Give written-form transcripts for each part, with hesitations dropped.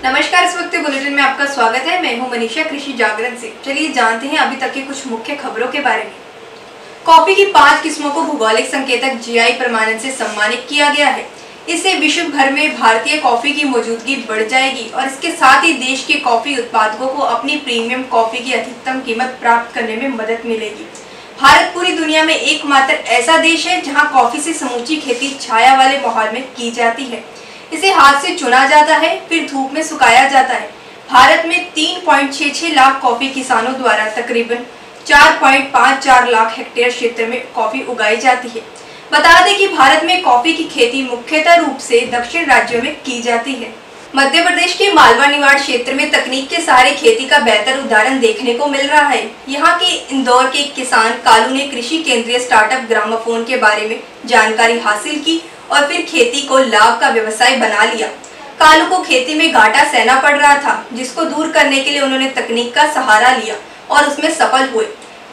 नमस्कार, इस वक्त बुलेटिन में आपका स्वागत है। मैं हूं मनीषा कृषि जागरण से। चलिए जानते हैं अभी तक की कुछ मुख्य खबरों के बारे में। कॉफी की 5 किस्मों को भौगोलिक संकेतक जीआई प्रमाणन से सम्मानित किया गया है। इससे विश्व भर में भारतीय कॉफी की मौजूदगी बढ़ जाएगी और इसके साथ ही देश के कॉफी उत्पादकों को अपनी प्रीमियम कॉफी की अधिकतम कीमत प्राप्त करने में मदद मिलेगी। भारत पूरी दुनिया में एकमात्र ऐसा देश है जहां कॉफी से समूची खेती छाया वाले माहौल में की जाती है। इसे हाथ से चुना जाता है, फिर धूप में सुखाया जाता है। भारत में 3.66 लाख कॉफी किसानों द्वारा तकरीबन 4.54 लाख हेक्टेयर क्षेत्र में कॉफी उगाई जाती है। बता दें कि भारत में कॉफी की खेती मुख्यतः रूप से दक्षिण राज्यों में की जाती है। मध्य प्रदेश के मालवा निवाड़ क्षेत्र में तकनीक के सहारे खेती का बेहतर उदाहरण देखने को मिल रहा है। यहाँ के इंदौर के किसान कालू ने कृषि केंद्रीय स्टार्टअप ग्रामोफोन के बारे में जानकारी हासिल की और फिर खेती को लाभ का व्यवसाय बना लिया। कालू को खेती में घाटा सहना पड़ रहा था, जिसको दूर करने के लिए उन्होंने तकनीक का सहारा लिया और उसमें सफल हुए।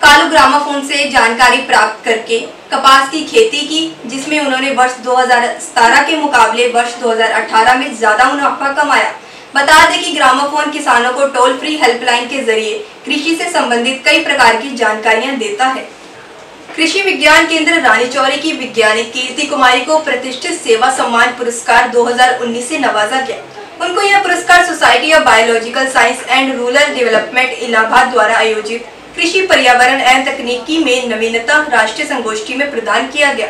कालू ग्रामोफोन से जानकारी प्राप्त करके कपास की खेती की, जिसमें उन्होंने वर्ष 2017 के मुकाबले वर्ष 2018 में ज्यादा मुनाफा कमाया। बता दें कि ग्रामोफोन किसानों को टोल फ्री हेल्पलाइन के जरिए कृषि से संबंधित कई प्रकार की जानकारियां देता है। कृषि विज्ञान केंद्र रानीचौरी की वैज्ञानिक कीर्ति कुमारी को प्रतिष्ठित सेवा सम्मान पुरस्कार 2019 से नवाजा गया। उनको यह पुरस्कार society of biological science and rural development Allahabad द्वारा आयोजित कृषि पर्यावरण एवं तकनीकी में नवीनता राष्ट्रीय संगोष्ठी में प्रदान किया गया।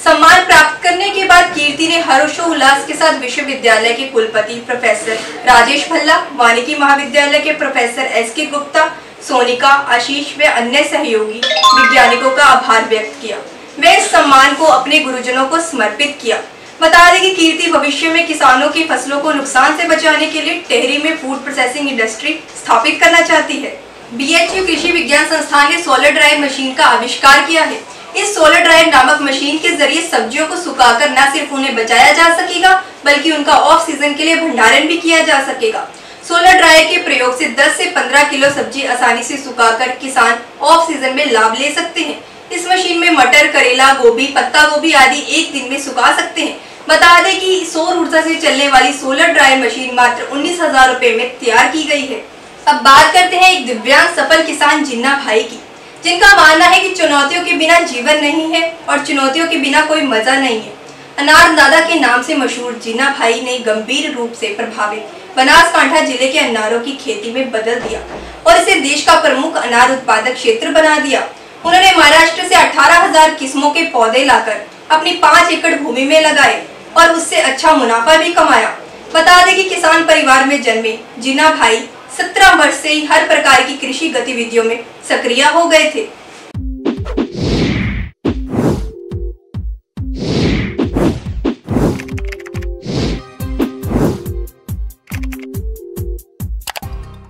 सम्मान प्राप्त करने के बाद कीर्ति ने हर्षोल्लास के साथ विश्वविद्यालय के कुलपति प्रोफेसर राजेश भल्ला, वानिकी महाविद्यालय के प्रोफेसर एस.के. गुप्ता, सोनिका, आशीष व अन्य सहयोगी वैज्ञानिकों का आभार व्यक्त किया। वे इस सम्मान को अपने गुरुजनों को समर्पित किया। बता दें कि कीर्ति भविष्य में किसानों की फसलों को नुकसान से बचाने के लिए टेहरी में फूड प्रोसेसिंग इंडस्ट्री स्थापित करना चाहती है। BHU कृषि विज्ञान संस्थान ने सोलर ड्रायर मशीन का आविष्कार किया है। इस सोलर ड्रायर नामक मशीन के जरिए सब्जियों को सुखाकर न सिर्फ उन्हें बचाया जा सकेगा, बल्कि उनका ऑफ सीजन के लिए भंडारण भी किया जा सकेगा। सोलर ड्रायर के प्रयोग से 10 से 15 किलो सब्जी आसानी से सुखाकर किसान ऑफ सीजन में लाभ ले सकते हैं। इस मशीन में मटर, करेला, गोभी, पत्ता गोभी आदि एक दिन में सुखा सकते हैं। बता दें कि सौर ऊर्जा से चलने वाली सोलर ड्रायर मशीन मात्र 19,000 रुपए में तैयार की गई है। अब बात करते हैं एक दिव्यांग सफल किसान जिन्ना भाई की, जिनका मानना है कि चुनौतियों के बिना जीवन नहीं है और चुनौतियों के बिना कोई मजा नहीं है। अनार दादा के नाम से मशहूर जिन्ना भाई ने गंभीर रूप से प्रभावित बनासकांठा जिले के अनारों की खेती में बदल दिया और इसे देश का प्रमुख अनार उत्पादक क्षेत्र बना दिया। उन्होंने महाराष्ट्र से 18,000 किस्मों के पौधे लाकर अपनी 5 एकड़ भूमि में लगाए और उससे अच्छा मुनाफा भी कमाया। बता दें कि किसान परिवार में जन्मे जिन्ना भाई 17 वर्ष से ही हर प्रकार की कृषि गतिविधियों में सक्रिय हो गए थे।